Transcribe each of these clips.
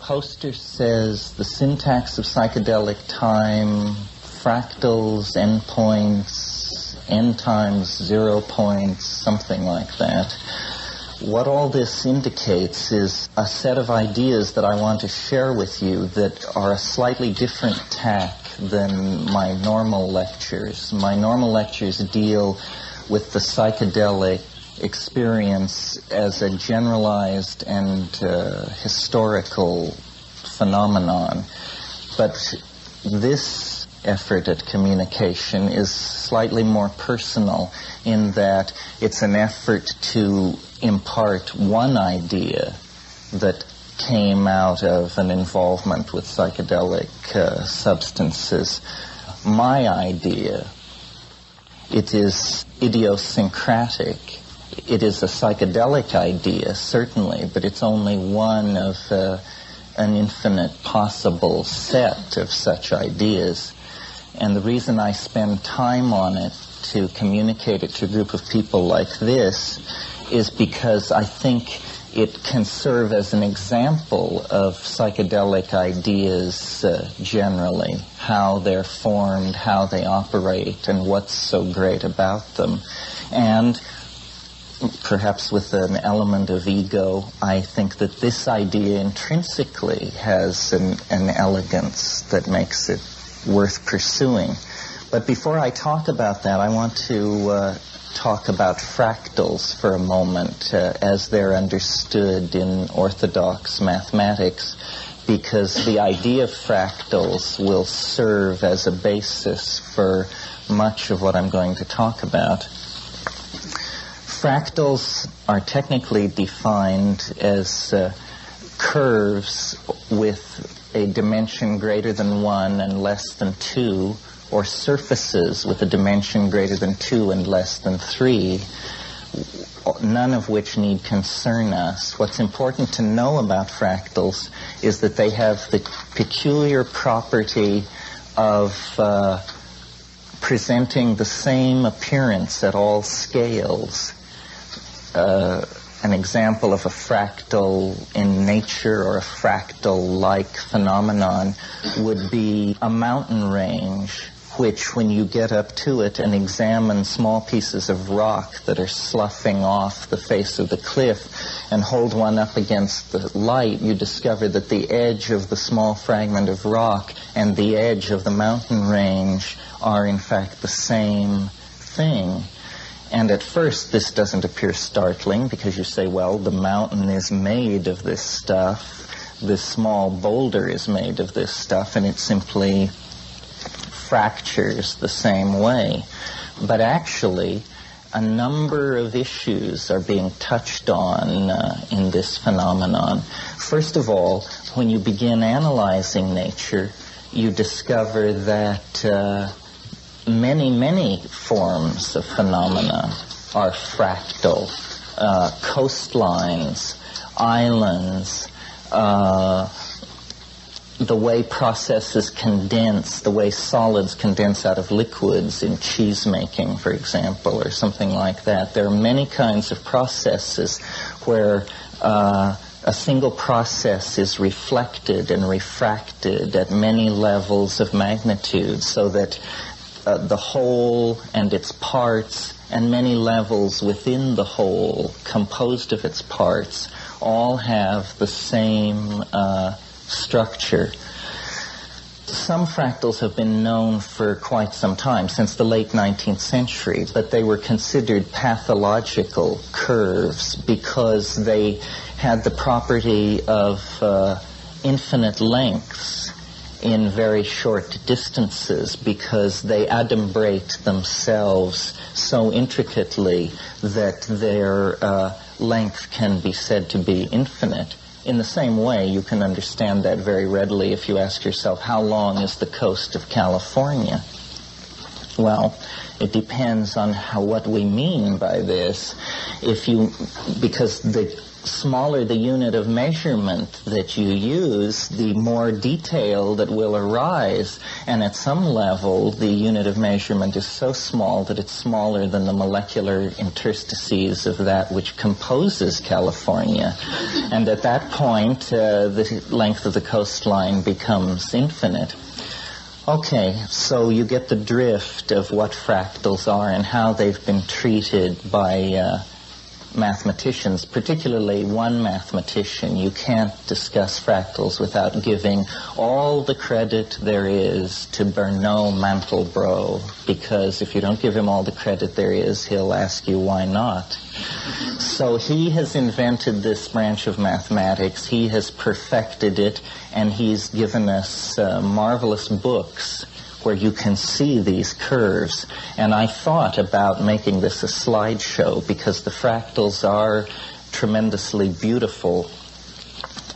poster says the syntax of psychedelic time, fractals, endpoints, end times, 0 points, something like that. What all this indicates is a set of ideas that I want to share with you that are a slightly different tack than my normal lectures. My normal lectures deal with the psychedelic experience as a generalized and historical phenomenon. But this effort at communication is slightly more personal in that it's an effort to impart one idea that came out of an involvement with psychedelic substances. My idea, it is idiosyncratic. It is a psychedelic idea, certainly, but it's only one of an infinite possible set of such ideas. And the reason I spend time on it to communicate it to a group of people like this is because I think it can serve as an example of psychedelic ideas generally, how they're formed, how they operate, and what's so great about them. And perhaps with an element of ego, I think that this idea intrinsically has an elegance that makes it worth pursuing. But before I talk about that, I want to talk about fractals for a moment as they're understood in orthodox mathematics, because the idea of fractals will serve as a basis for much of what I'm going to talk about. Fractals are technically defined as curves with a dimension greater than 1 and less than 2, or surfaces with a dimension greater than 2 and less than 3, none of which need concern us. What's important to know about fractals is that they have the peculiar property of presenting the same appearance at all scales. An example of a fractal in nature or a fractal-like phenomenon would be a mountain range, which when you get up to it and examine small pieces of rock that are sloughing off the face of the cliff and hold one up against the light, you discover that the edge of the small fragment of rock and the edge of the mountain range are in fact the same thing. And at first this doesn't appear startling because you say, well, the mountain is made of this stuff, this small boulder is made of this stuff, and it simply fractures the same way. But actually, a number of issues are being touched on in this phenomenon. First of all, when you begin analyzing nature, you discover that many forms of phenomena are fractal. Coastlines, islands, the way processes condense, the way solids condense out of liquids in cheese making, for example, or something like that. There are many kinds of processes where a single process is reflected and refracted at many levels of magnitude, so that the whole and its parts and many levels within the whole composed of its parts all have the same structure. Some fractals have been known for quite some time, since the late 19th century, but they were considered pathological curves because they had the property of infinite lengths in very short distances, because they adumbrate themselves so intricately that their length can be said to be infinite. In the same way, you can understand that very readily if you ask yourself, how long is the coast of California? Well, it depends on what we mean by this. Because the smaller the unit of measurement that you use, the more detail that will arise. And at some level, the unit of measurement is so small that it's smaller than the molecular interstices of that which composes California. And at that point, the length of the coastline becomes infinite. Okay, so you get the drift of what fractals are and how they've been treated by mathematicians, particularly one mathematician. You can't discuss fractals without giving all the credit there is to Bernard Mandelbrot, because if you don't give him all the credit there is, he'll ask you why not. So he has invented this branch of mathematics, he has perfected it, and he's given us marvelous books where you can see these curves. And I thought about making this a slideshow because the fractals are tremendously beautiful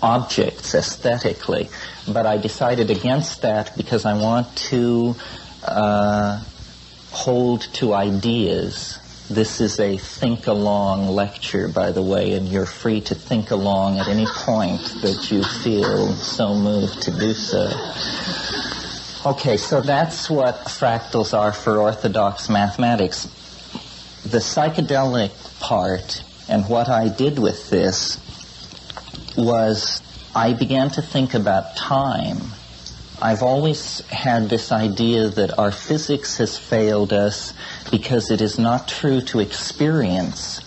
objects aesthetically. But I decided against that because I want to hold to ideas. This is a think-along lecture, by the way, and you're free to think along at any point that you feel so moved to do so. Okay, so that's what fractals are for orthodox mathematics. The psychedelic part, and what I did with this, was I began to think about time. I've always had this idea that our physics has failed us because it is not true to experience.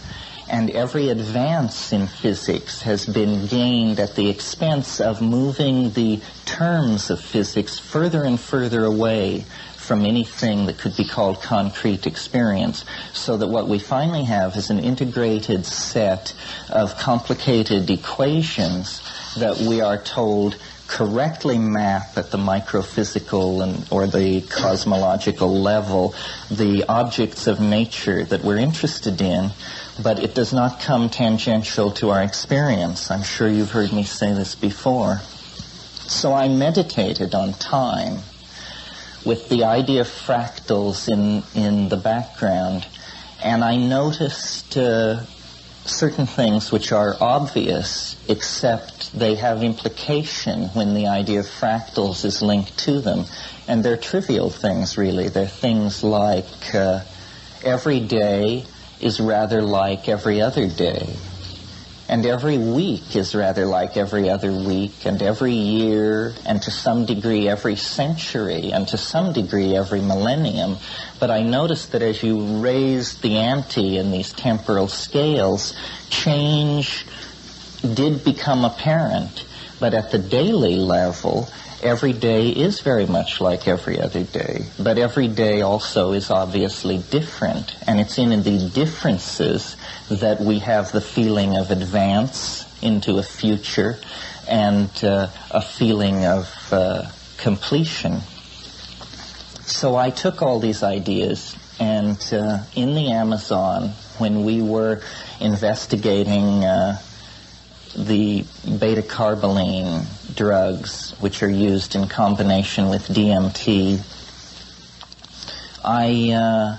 And every advance in physics has been gained at the expense of moving the terms of physics further and further away from anything that could be called concrete experience, so that what we finally have is an integrated set of complicated equations that we are told correctly map at the microphysical or the cosmological level the objects of nature that we're interested in, but it does not come tangential to our experience. I'm sure you've heard me say this before. So I meditated on time with the idea of fractals in the background, and I noticed certain things which are obvious, except they have implication when the idea of fractals is linked to them. And they're trivial things, really. They're things like every day is rather like every other day, and every week is rather like every other week, and every year, and to some degree every century, and to some degree every millennium. But I noticed that as you raise the ante in these temporal scales, change did become apparent. But at the daily level, every day is very much like every other day. But every day also is obviously different. And it's in the differences that we have the feeling of advance into a future and a feeling of completion. So I took all these ideas, and in the Amazon, when we were investigating the beta-carboline drugs, which are used in combination with DMT, I,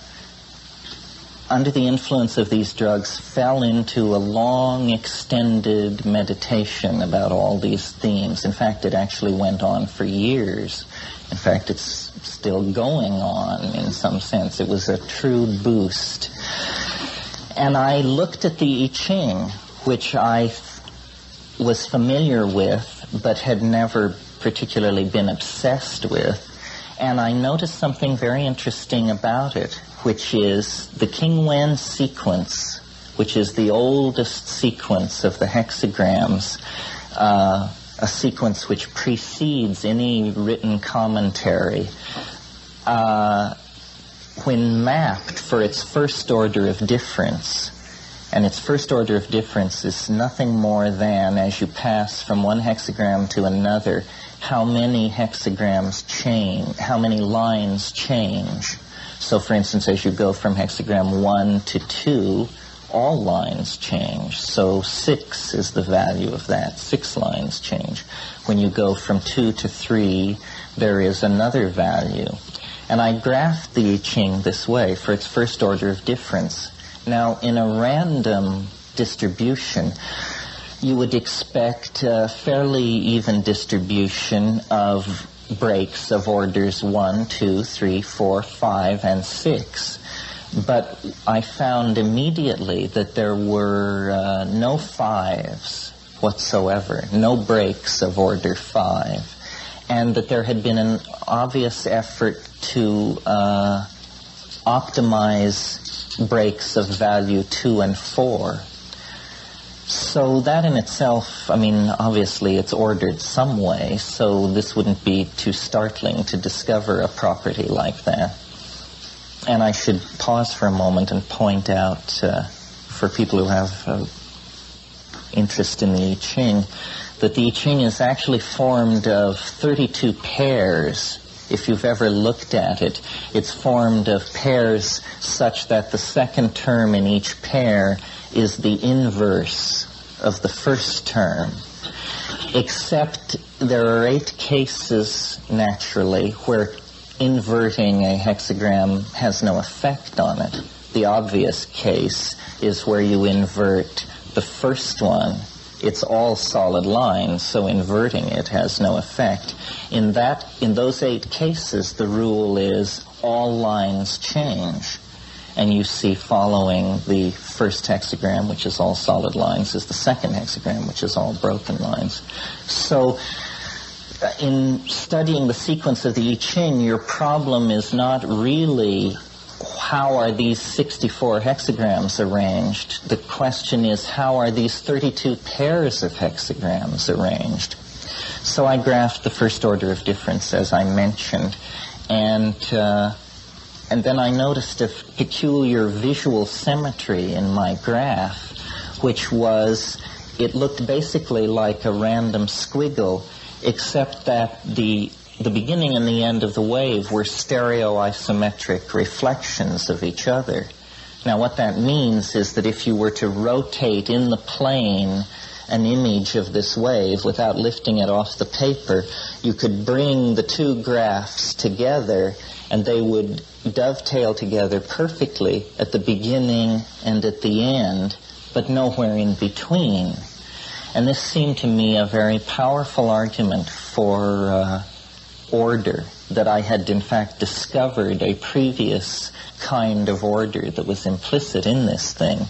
under the influence of these drugs, fell into a long, extended meditation about all these themes. In fact, it actually went on for years. In fact, it's still going on in some sense. It was a true boost. And I looked at the I Ching, which I was familiar with, but had never particularly been obsessed with. And I noticed something very interesting about it, which is the King Wen sequence, which is the oldest sequence of the hexagrams, a sequence which precedes any written commentary. When mapped for its first order of difference, and its first order of difference is nothing more than, as you pass from one hexagram to another, how many hexagrams change, how many lines change. So, for instance, as you go from hexagram 1 to 2, all lines change. So 6 is the value of that. 6 lines change. When you go from 2 to 3, there is another value. And I graphed the I Ching this way for its first order of difference. Now, in a random distribution, you would expect a fairly even distribution of breaks of orders 1, 2, 3, 4, 5, and 6. But I found immediately that there were no 5s whatsoever, no breaks of order 5, and that there had been an obvious effort to optimize breaks of value 2 and 4. So that in itself, I mean, obviously it's ordered some way, so this wouldn't be too startling to discover a property like that. And I should pause for a moment and point out, for people who have interest in the I Ching, that the I Ching is actually formed of 32 pairs. If you've ever looked at it, it's formed of pairs such that the second term in each pair is the inverse of the first term. Except there are 8 cases, naturally, where inverting a hexagram has no effect on it. The obvious case is where you invert the first one. It's all solid lines, so inverting it has no effect. In those 8 cases, the rule is all lines change. And you see following the first hexagram, which is all solid lines, is the second hexagram, which is all broken lines. So in studying the sequence of the I Ching, your problem is not really how are these 64 hexagrams arranged. The question is, how are these 32 pairs of hexagrams arranged? So I graphed the first order of difference, as I mentioned, and then I noticed a peculiar visual symmetry in my graph, which was, it looked basically like a random squiggle, except that the beginning and the end of the wave were stereoisometric reflections of each other. Now what that means is that if you were to rotate in the plane an image of this wave without lifting it off the paper, you could bring the two graphs together and they would dovetail together perfectly at the beginning and at the end, but nowhere in between. And this seemed to me a very powerful argument for order, that I had in fact discovered a previous kind of order that was implicit in this thing.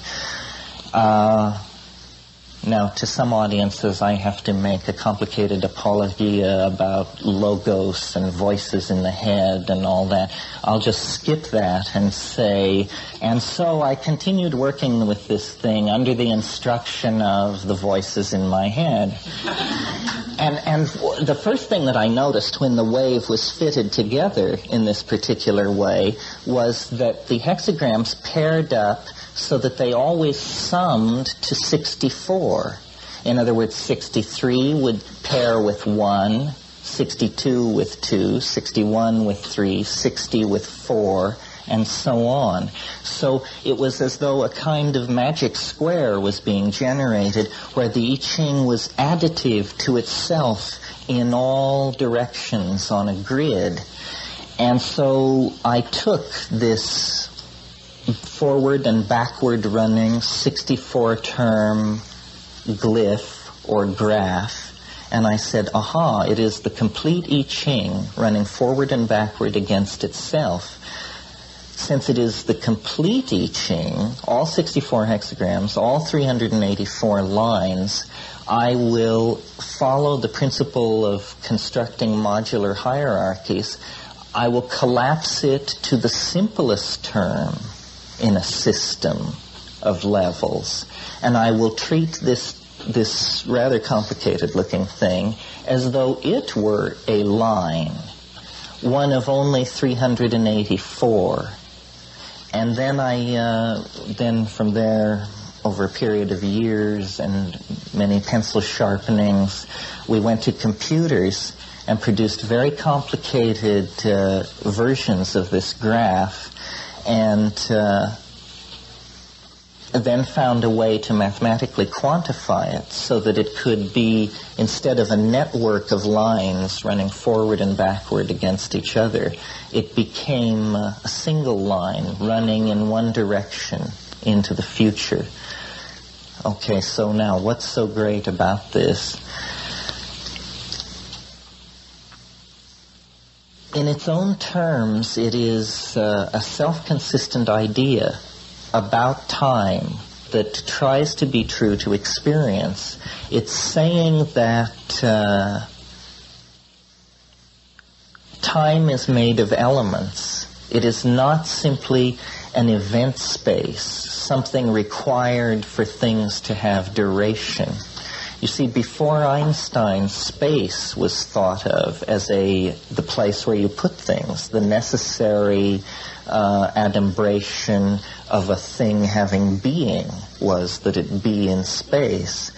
Now, to some audiences, I have to make a complicated apologia about logos and voices in the head and all that. I'll just skip that and say, and so I continued working with this thing under the instruction of the voices in my head. And the first thing that I noticed when the wave was fitted together in this particular way was that the hexagrams paired up so that they always summed to 64. In other words, 63 would pair with 1, 62 with 2, 61 with 3, 60 with 4, and so on. So it was as though a kind of magic square was being generated where the I Ching was additive to itself in all directions on a grid. And so I took this forward and backward running 64-term glyph or graph, and I said, aha, it is the complete I Ching running forward and backward against itself. Since it is the complete I Ching, all 64 hexagrams, all 384 lines, I will follow the principle of constructing modular hierarchies. I will collapse it to the simplest term in a system of levels, and I will treat this rather complicated looking thing as though it were a line, one of only 384. And then then from there, over a period of years and many pencil sharpenings, we went to computers and produced very complicated versions of this graph, and then found a way to mathematically quantify it so that it could be, instead of a network of lines running forward and backward against each other, it became a single line running in one direction into the future. Okay, so now what's so great about this? In its own terms, it is a self-consistent idea about time that tries to be true to experience. It's saying that time is made of elements. It is not simply an event space, something required for things to have duration. You see, before Einstein, space was thought of as the place where you put things, the necessary adumbration of a thing having being was that it be in space.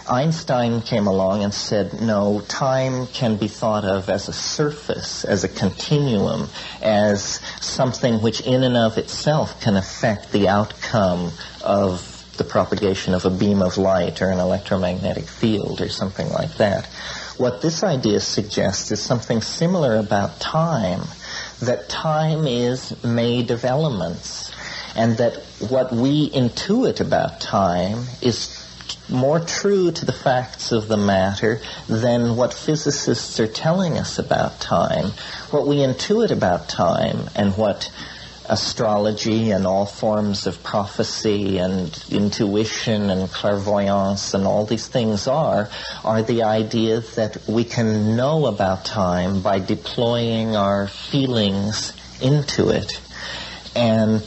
Einstein came along and said, no, time can be thought of as a surface, as a continuum, as something which in and of itself can affect the outcome of the propagation of a beam of light or an electromagnetic field or something like that. What this idea suggests is something similar about time, that time is made of elements, and that what we intuit about time is more true to the facts of the matter than what physicists are telling us about time. What we intuit about time and what astrology and all forms of prophecy and intuition and clairvoyance and all these things are the idea that we can know about time by deploying our feelings into it. And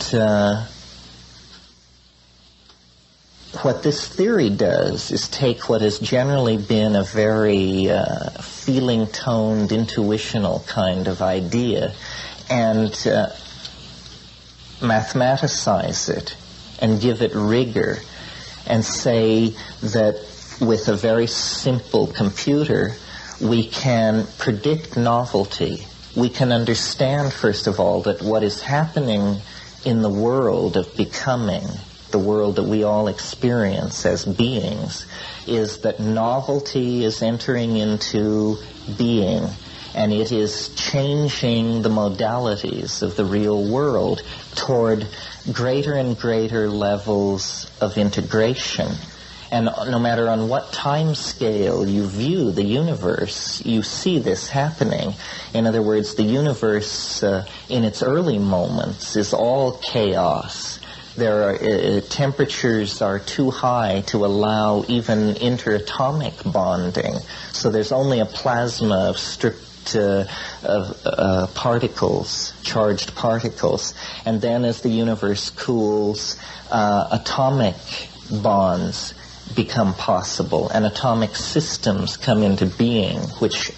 what this theory does is take what has generally been a very feeling-toned, intuitional kind of idea and mathematicize it and give it rigor and say that with a very simple computer we can predict novelty. We can understand, first of all, that what is happening in the world of becoming, the world that we all experience as beings, is that novelty is entering into being, and it is changing the modalities of the real world toward greater and greater levels of integration. And no matter on what time scale you view the universe, you see this happening. In other words, the universe in its early moments is all chaos. There are temperatures are too high to allow even interatomic bonding. So there's only a plasma of strict particles, charged particles. And then as the universe cools, atomic bonds become possible, and atomic systems come into being, which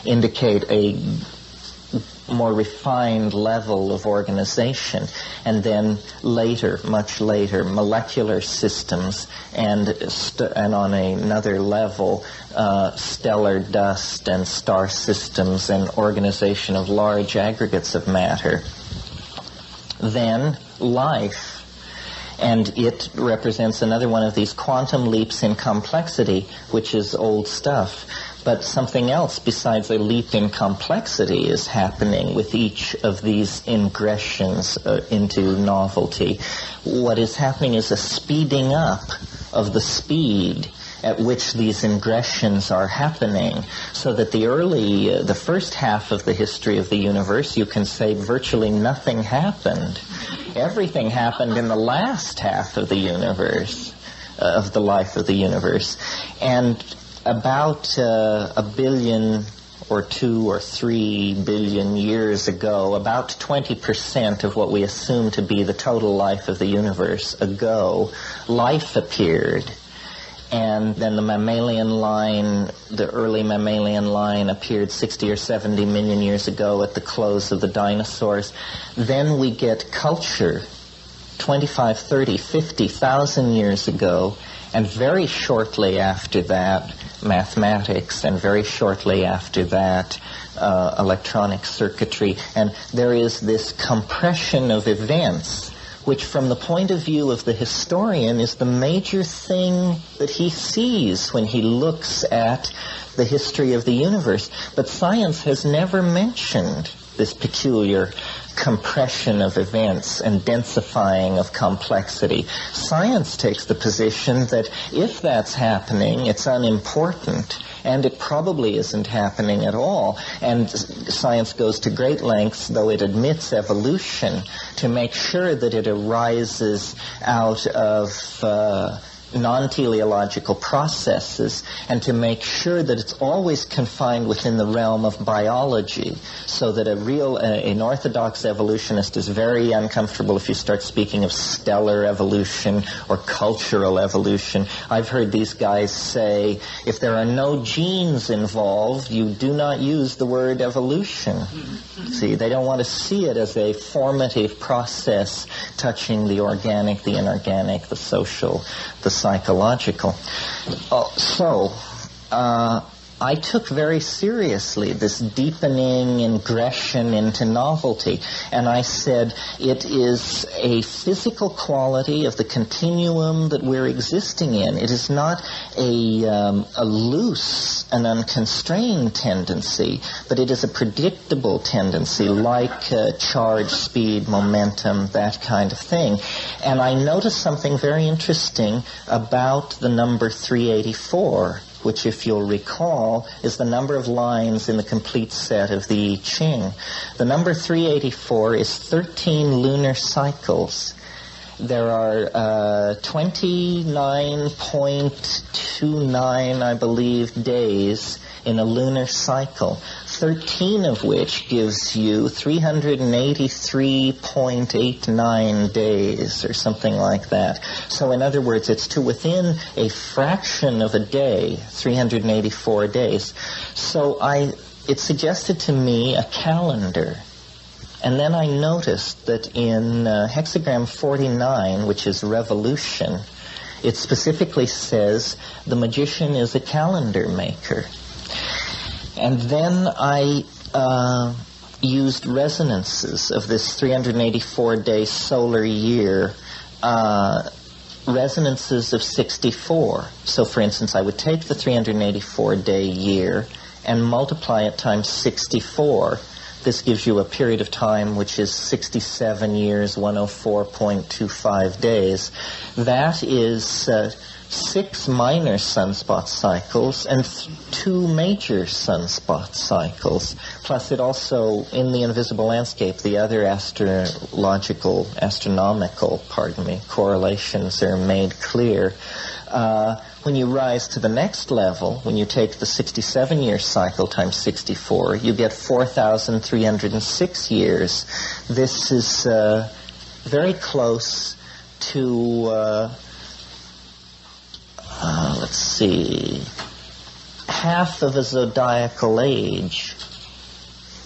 indicate a more refined level of organization. And then later, much later, molecular systems, and on another level, stellar dust and star systems and organization of large aggregates of matter. Then life. And it represents another one of these quantum leaps in complexity, which is old stuff. But something else besides a leap in complexity is happening with each of these ingressions into novelty. What is happening is a speeding up of the speed at which these ingressions are happening, so that the first half of the history of the universe, you can say virtually nothing happened. Everything happened in the last half of the universe, of the life of the universe. And about a billion or 2 or 3 billion years ago, about 20% of what we assume to be the total life of the universe ago, life appeared. And then the mammalian line, the early mammalian line appeared 60 or 70 million years ago at the close of the dinosaurs. Then we get culture 25, 30, 50,000 years ago, and very shortly after that, mathematics, and very shortly after that, electronic circuitry. And there is this compression of events, which from the point of view of the historian is the major thing that he sees when he looks at the history of the universe. But science has never mentioned this peculiar compression of events and densifying of complexity. Science takes the position that if that's happening, it's unimportant, and it probably isn't happening at all. And science goes to great lengths, though it admits evolution, to make sure that it arises out of non-teleological processes, and to make sure that it's always confined within the realm of biology, so that an orthodox evolutionist is very uncomfortable if you start speaking of stellar evolution or cultural evolution. I've heard these guys say, if there are no genes involved, you do not use the word evolution. See, they don't want to see it as a formative process touching the organic, the inorganic, the social, the psychological. I took very seriously this deepening ingression into novelty, and I said it is a physical quality of the continuum that we're existing in. It is not a loose and unconstrained tendency, but it is a predictable tendency, like charge, speed, momentum, that kind of thing. And I noticed something very interesting about the number 384, which, if you'll recall, is the number of lines in the complete set of the I Ching. The number 384 is 13 lunar cycles. There are 29.29, I believe, days in a lunar cycle, 13 of which gives you 383.89 days or something like that. So in other words, it's to within a fraction of a day, 384 days. So it suggested to me a calendar. And then I noticed that in hexagram 49, which is revolution, it specifically says the magician is a calendar maker. And then I used resonances of this 384-day solar year, resonances of 64. So, for instance, I would take the 384-day year and multiply it times 64. This gives you a period of time which is 67 years, 104.25 days. That is 6 minor sunspot cycles and 2 major sunspot cycles. Plus it also, in the invisible landscape, the other astronomical correlations are made clear. When you rise to the next level, when you take the 67-year cycle times 64, you get 4,306 years. This is very close to let's see, half of a zodiacal age.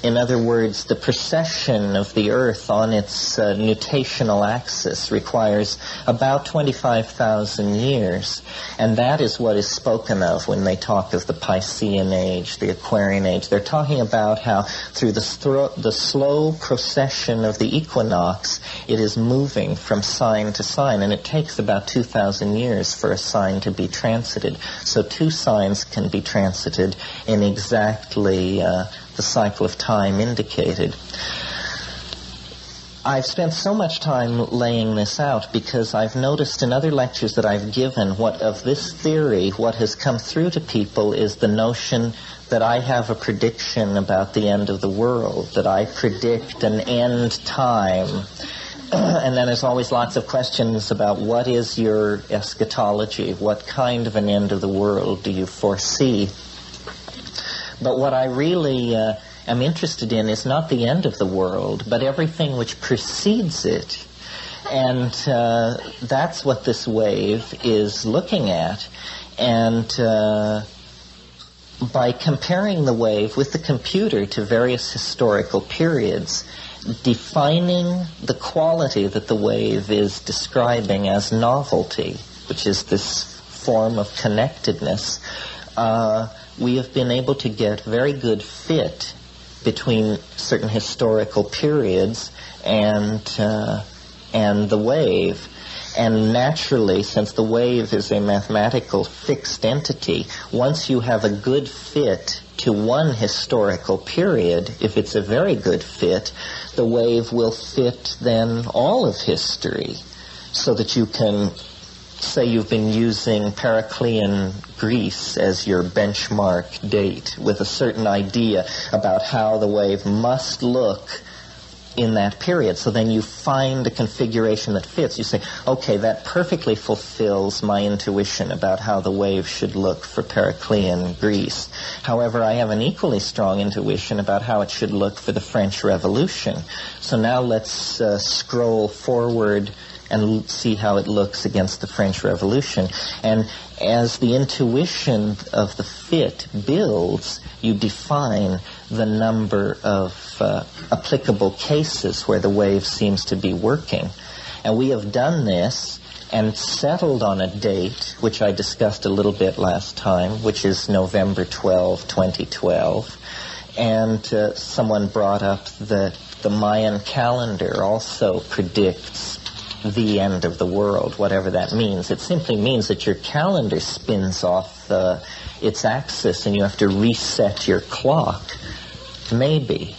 In other words, the precession of the Earth on its nutational axis requires about 25,000 years. And that is what is spoken of when they talk of the Piscean age, the Aquarian age. They're talking about how through the slow procession of the equinox, it is moving from sign to sign. And it takes about 2,000 years for a sign to be transited. So 2 signs can be transited in exactly the cycle of time indicated. I've spent so much time laying this out because I've noticed in other lectures that I've given what has come through to people is the notion that I have a prediction about the end of the world, that I predict an end time. And then there's always lots of questions about what is your eschatology, what kind of an end of the world do you foresee? But what I really am interested in is not the end of the world, but everything which precedes it. And that's what this wave is looking at. And by comparing the wave with the computer to various historical periods, defining the quality that the wave is describing as novelty, which is this form of connectedness, we have been able to get very good fit between certain historical periods and the wave. And naturally, since the wave is a mathematical fixed entity, once you have a good fit to one historical period, if it's a very good fit, the wave will fit then all of history, so that you can say you've been using Periclean Greece as your benchmark date with a certain idea about how the wave must look in that period. So then you find a configuration that fits. You say, okay, that perfectly fulfills my intuition about how the wave should look for Periclean Greece. However, I have an equally strong intuition about how it should look for the French Revolution. So now let's scroll forward and see how it looks against the French Revolution. And as the intuition of the fit builds, you define the number of applicable cases where the wave seems to be working. And we have done this and settled on a date, which I discussed a little bit last time, which is November 12, 2012. And someone brought up that the Mayan calendar also predicts the end of the world, whatever that means. It simply means that your calendar spins off its axis and you have to reset your clock. Maybe.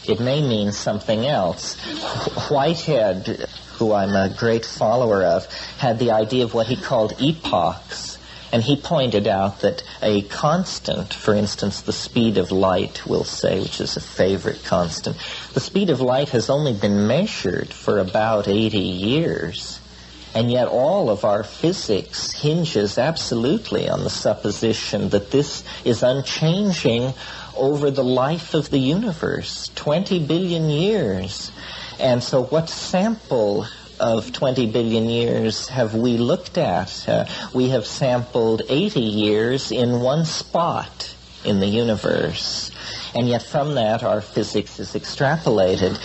It may mean something else. Whitehead, who I'm a great follower of, had the idea of what he called epochs. And he pointed out that a constant, for instance, the speed of light, we'll say, which is a favorite constant, the speed of light has only been measured for about 80 years. And yet all of our physics hinges absolutely on the supposition that this is unchanging over the life of the universe, 20 billion years. And so what sample of 20 billion years have we looked at? We have sampled 80 years in one spot in the universe. And yet from that, our physics is extrapolated.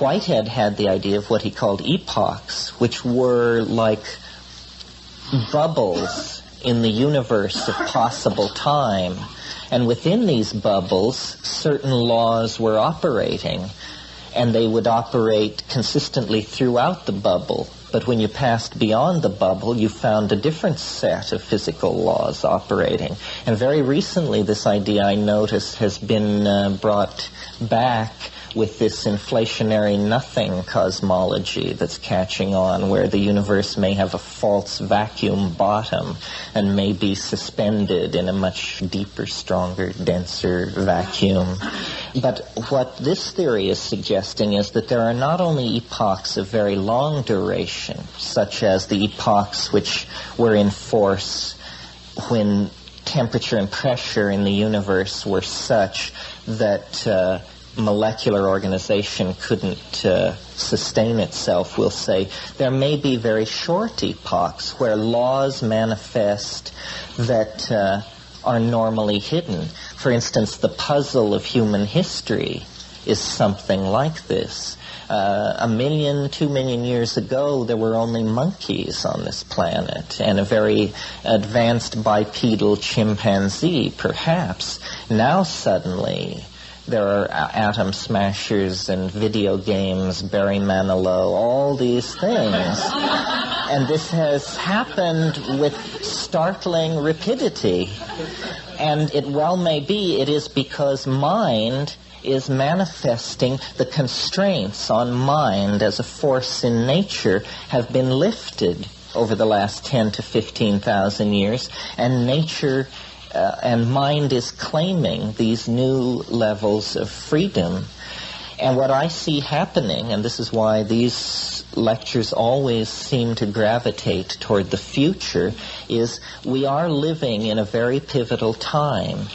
Whitehead had the idea of what he called epochs, which were like bubbles in the universe of possible time. And within these bubbles, certain laws were operating. And they would operate consistently throughout the bubble. But when you passed beyond the bubble, you found a different set of physical laws operating. And very recently, this idea, I notice, has been brought back with this inflationary nothing cosmology that's catching on, where the universe may have a false vacuum bottom and may be suspended in a much deeper, stronger, denser vacuum. But what this theory is suggesting is that there are not only epochs of very long duration, such as the epochs which were in force when temperature and pressure in the universe were such that molecular organization couldn't sustain itself, we'll say. There may be very short epochs where laws manifest that are normally hidden. For instance, the puzzle of human history is something like this. 1 million, 2 million years ago, there were only monkeys on this planet and a very advanced bipedal chimpanzee, perhaps. Now suddenly there are atom smashers and video games, Barry Manilow, all these things. And this has happened with startling rapidity. And it well may be it is because mind is manifesting, the constraints on mind as a force in nature have been lifted over the last 10 to 15,000 years, and nature and mind is claiming these new levels of freedom. And what I see happening, and this is why these lectures always seem to gravitate toward the future, is we are living in a very pivotal time.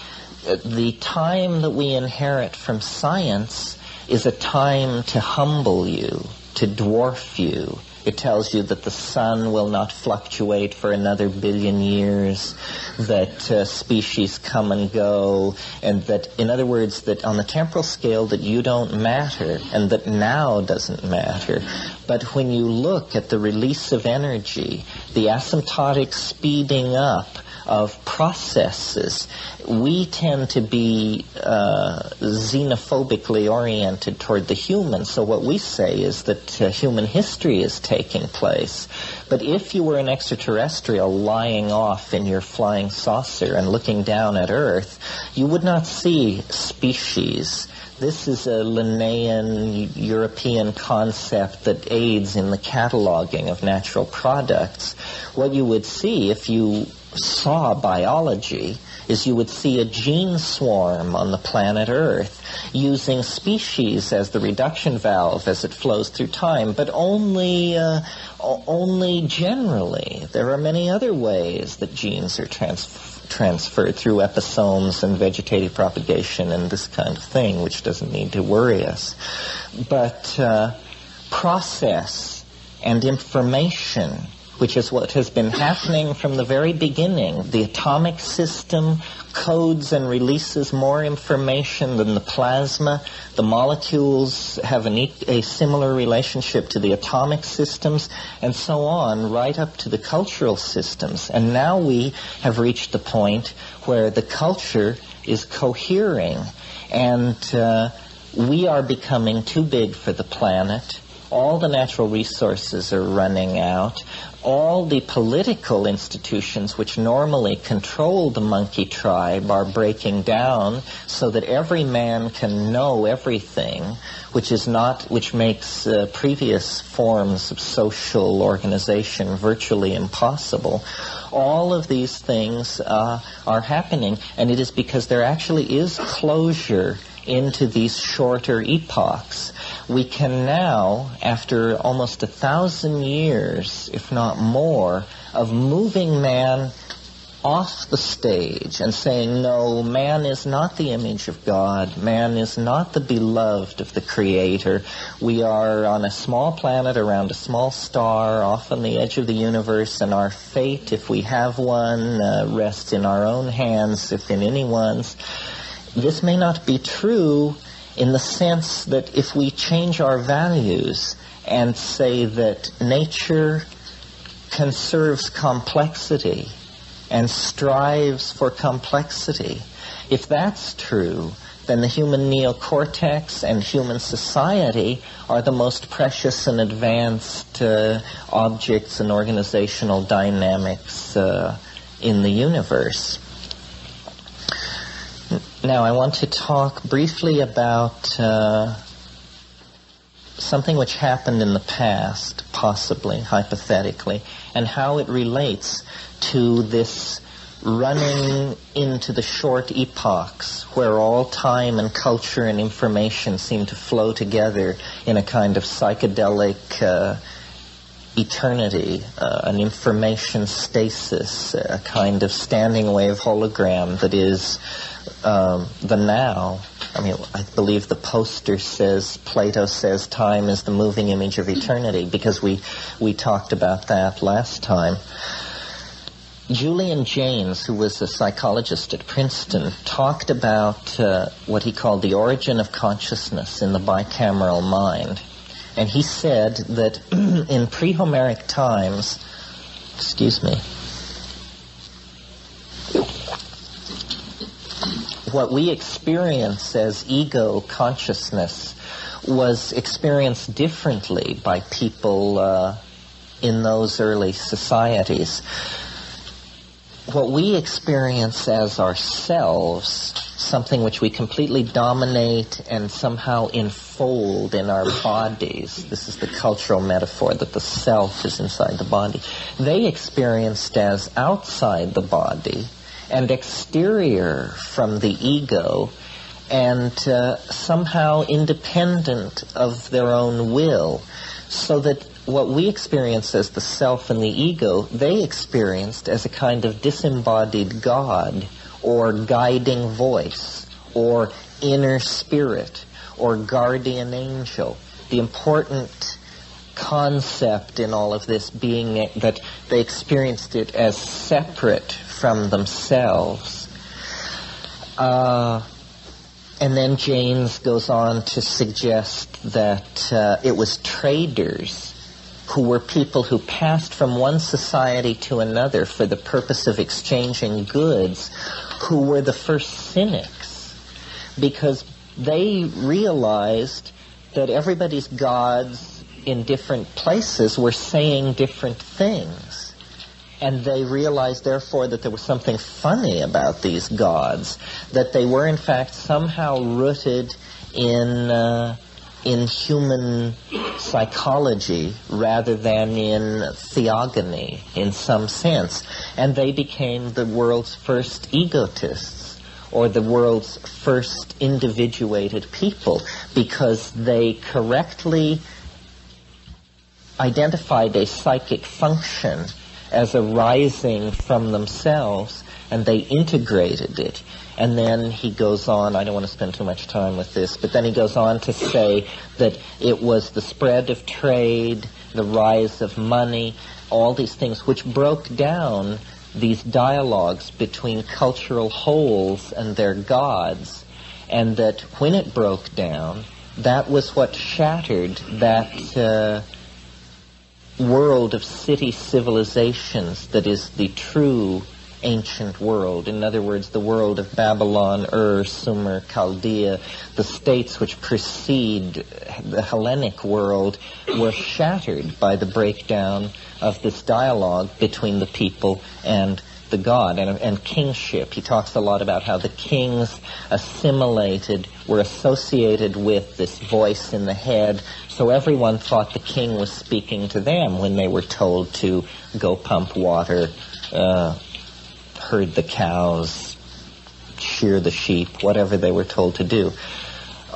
The time that we inherit from science is a time to humble you, to dwarf you. It tells you that the sun will not fluctuate for another 1 billion years, that species come and go, and that, in other words, that on the temporal scale that you don't matter, and that now doesn't matter. But when you look at the release of energy, the asymptotic speeding up of processes. We tend to be xenophobically oriented toward the human, so what we say is that human history is taking place. But if you were an extraterrestrial lying off in your flying saucer and looking down at Earth, you would not see species. This is a Linnaean European concept that aids in the cataloging of natural products. What you would see if you saw biology is you would see a gene swarm on the planet Earth using species as the reduction valve as it flows through time, but only generally. There are many other ways that genes are transferred through episomes and vegetative propagation and this kind of thing, which doesn't need to worry us. But process and information, which is what has been happening from the very beginning. The atomic system codes and releases more information than the plasma. The molecules have a similar relationship to the atomic systems, and so on, right up to the cultural systems. And now we have reached the point where the culture is cohering, and we are becoming too big for the planet. All the natural resources are running out. All the political institutions which normally control the monkey tribe are breaking down so that every man can know everything, which makes previous forms of social organization virtually impossible. All of these things are happening, and it is because there actually is closure into these shorter epochs. We can now, after almost 1,000 years, if not more, of moving man off the stage and saying, no, man is not the image of God. Man is not the beloved of the Creator. We are on a small planet around a small star off on the edge of the universe, and our fate, if we have one, rests in our own hands, if in anyone's. This may not be true in the sense that if we change our values and say that nature conserves complexity and strives for complexity, if that's true, then the human neocortex and human society are the most precious and advanced objects and organizational dynamics in the universe. Now, I want to talk briefly about something which happened in the past, possibly, hypothetically, and how it relates to this running into the short epochs where all time and culture and information seem to flow together in a kind of psychedelic eternity, an information stasis, a kind of standing wave hologram that is the now. I mean, I believe the poster says, Plato says, time is the moving image of eternity, because we talked about that last time. Julian Jaynes, who was a psychologist at Princeton, talked about what he called the origin of consciousness in the bicameral mind. And he said that in pre-Homeric times, what we experience as ego consciousness was experienced differently by people in those early societies. What we experience as ourselves, something which we completely dominate and somehow enfold in our bodies. This is the cultural metaphor that the self is inside the body. They experienced as outside the body and exterior from the ego, and somehow independent of their own will, so that what we experience as the self and the ego, they experienced as a kind of disembodied God, or guiding voice, or inner spirit, or guardian angel. The important concept in all of this being that they experienced it as separate from themselves. And then Jaynes goes on to suggest that it was traders who were people who passed from one society to another for the purpose of exchanging goods, who were the first cynics, because they realized that everybody's gods in different places were saying different things. And they realized, therefore, that there was something funny about these gods, that they were, in fact, somehow rooted in human psychology rather than in theogony, in some sense. And they became the world's first egotists, or the world's first individuated people, because they correctly identified a psychic function as arising from themselves, and they integrated it. And then he goes on, I don't want to spend too much time with this, but then he goes on to say that it was the spread of trade, the rise of money, all these things which broke down these dialogues between cultural wholes and their gods, and that when it broke down, that was what shattered that world of city civilizations that is the true ancient world. In other words, the world of Babylon, Ur, Sumer, Chaldea, the states which precede the Hellenic world, were shattered by the breakdown of this dialogue between the people and the god, and kingship. He talks a lot about how the kings were associated with this voice in the head, so everyone thought the king was speaking to them when they were told to go pump water, herd the cows, shear the sheep, whatever they were told to do.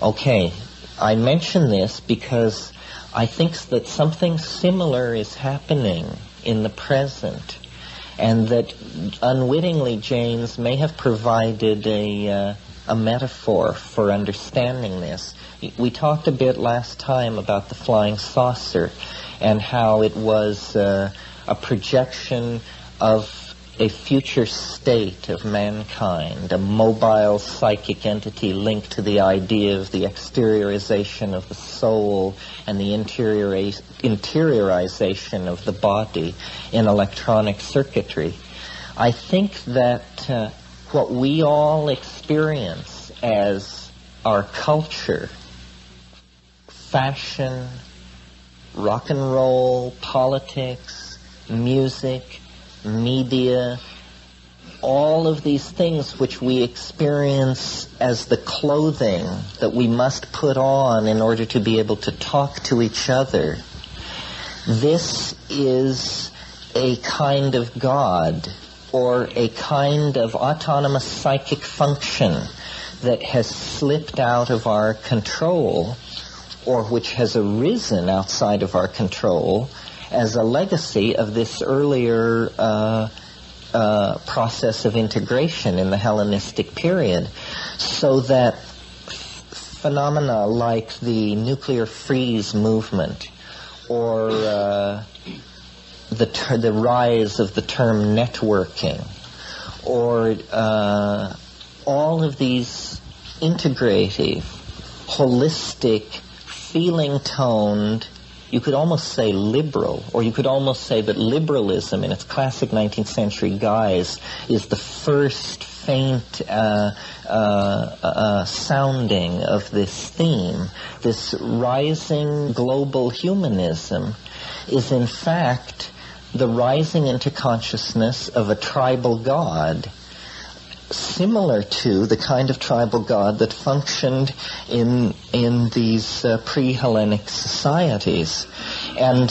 Okay, I mention this because I think that something similar is happening in the present, and that unwittingly James may have provided a metaphor for understanding this. We talked a bit last time about the flying saucer and how it was a projection of a future state of mankind, a mobile psychic entity linked to the idea of the exteriorization of the soul and the interiorization of the body in electronic circuitry. I think that what we all experience as our culture, fashion, rock and roll, politics, music, media, all of these things which we experience as the clothing that we must put on in order to be able to talk to each other. This is a kind of God, or a kind of autonomous psychic function that has slipped out of our control, or which has arisen outside of our control, as a legacy of this earlier process of integration in the Hellenistic period, so that phenomena like the nuclear freeze movement, or the rise of the term networking, or all of these integrative, holistic, feeling-toned, you could almost say liberal, or you could almost say that liberalism in its classic 19th century guise is the first faint sounding of this theme. This rising global humanism is in fact the rising into consciousness of a tribal god, similar to the kind of tribal god that functioned in these pre-Hellenic societies. And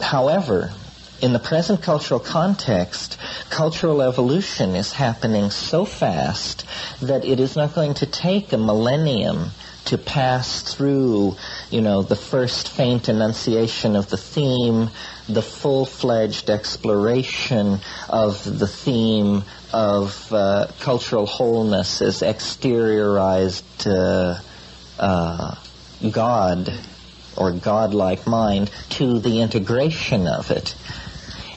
however, in the present cultural context, cultural evolution is happening so fast that it is not going to take a millennium to pass through, the first faint enunciation of the theme, the full-fledged exploration of the theme of cultural wholeness as exteriorized God or godlike mind, to the integration of it.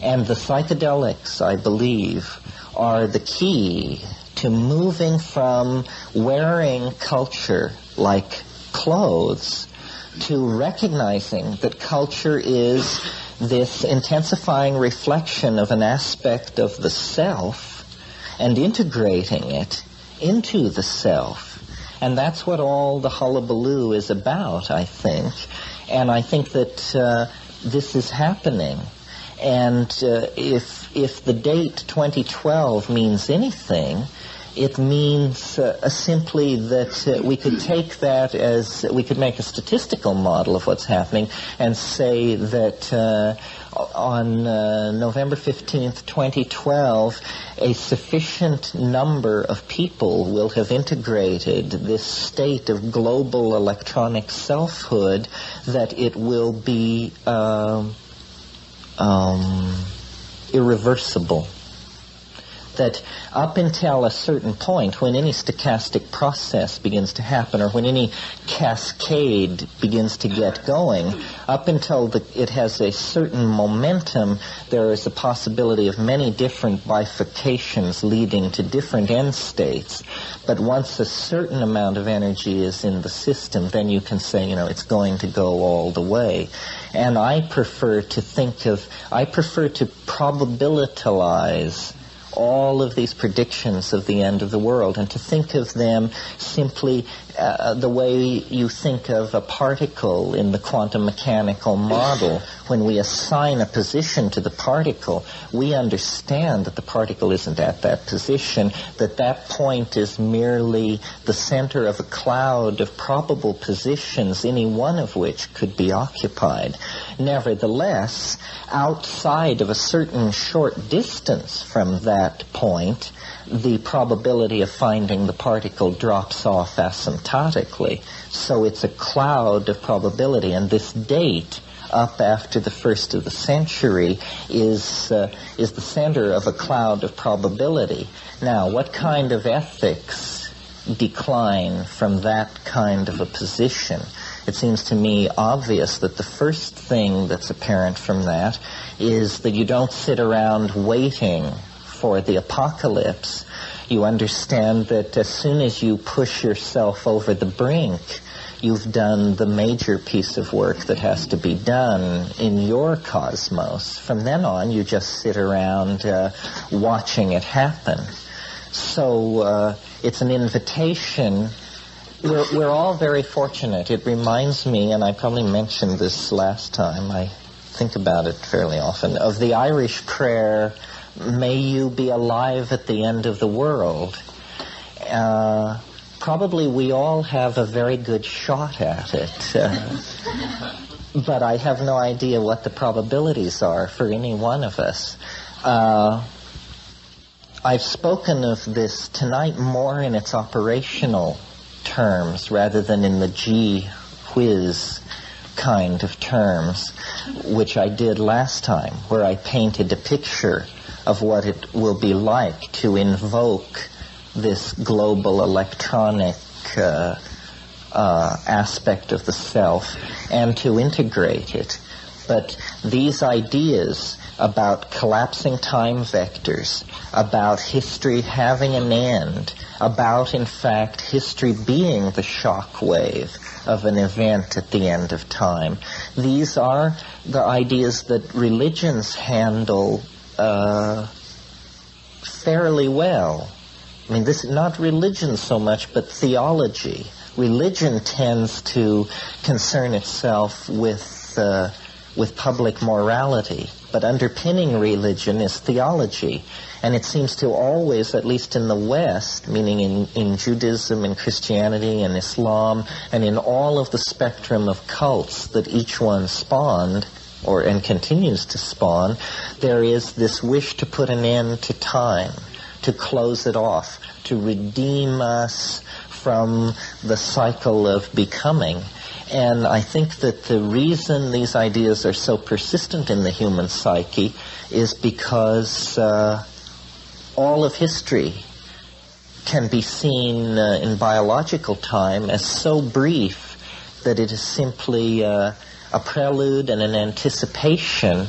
And the psychedelics, I believe, are the key to moving from wearing culture like clothes to recognizing that culture is this intensifying reflection of an aspect of the self and integrating it into the self. And that's what all the hullabaloo is about, I think. And I think that this is happening. And if the date 2012 means anything, it means simply that we could take that as, we could make a statistical model of what's happening and say that on November 15th, 2012, a sufficient number of people will have integrated this state of global electronic selfhood that it will be irreversible. That up until a certain point, when any stochastic process begins to happen, or when any cascade begins to get going, up until it has a certain momentum, there is a possibility of many different bifurcations leading to different end states. But once a certain amount of energy is in the system, then you can say, it's going to go all the way. And I prefer to probabilitalize all of these predictions of the end of the world, and to think of them simply the way you think of a particle in the quantum mechanical model. When we assign a position to the particle, we understand that the particle isn't at that position, that that point is merely the center of a cloud of probable positions, any one of which could be occupied. Nevertheless, outside of a certain short distance from that point, the probability of finding the particle drops off asymptotically. So it's a cloud of probability, and this date up after the first of the century is the center of a cloud of probability. Now, what kind of ethics decline from that kind of a position? It seems to me obvious that the first thing that's apparent from that is that you don't sit around waiting for the apocalypse. You understand that as soon as you push yourself over the brink, you've done the major piece of work that has to be done in your cosmos. From then on, you just sit around watching it happen. So it's an invitation. We're all very fortunate. It reminds me, and I probably mentioned this last time, I think about it fairly often, of the Irish prayer, "May you be alive at the end of the world." Probably we all have a very good shot at it, but I have no idea what the probabilities are for any one of us. I've spoken of this tonight more in its operational terms rather than in the gee whiz kind of terms, which I did last time, where I painted a picture of what it will be like to invoke this global electronic aspect of the self and to integrate it. But these ideas about collapsing time vectors, about history having an end, about, in fact, history being the shock wave of an event at the end of time, these are the ideas that religions handle fairly well. I mean, this is not religion so much, but theology. Religion tends to concern itself with public morality, but underpinning religion is theology. And it seems to always, at least in the West, meaning in Judaism and Christianity and Islam, and in all of the spectrum of cults that each one spawned, and continues to spawn, there is this wish to put an end to time, to close it off, to redeem us from the cycle of becoming. And I think that the reason these ideas are so persistent in the human psyche is because all of history can be seen in biological time as so brief that it is simply a prelude and an anticipation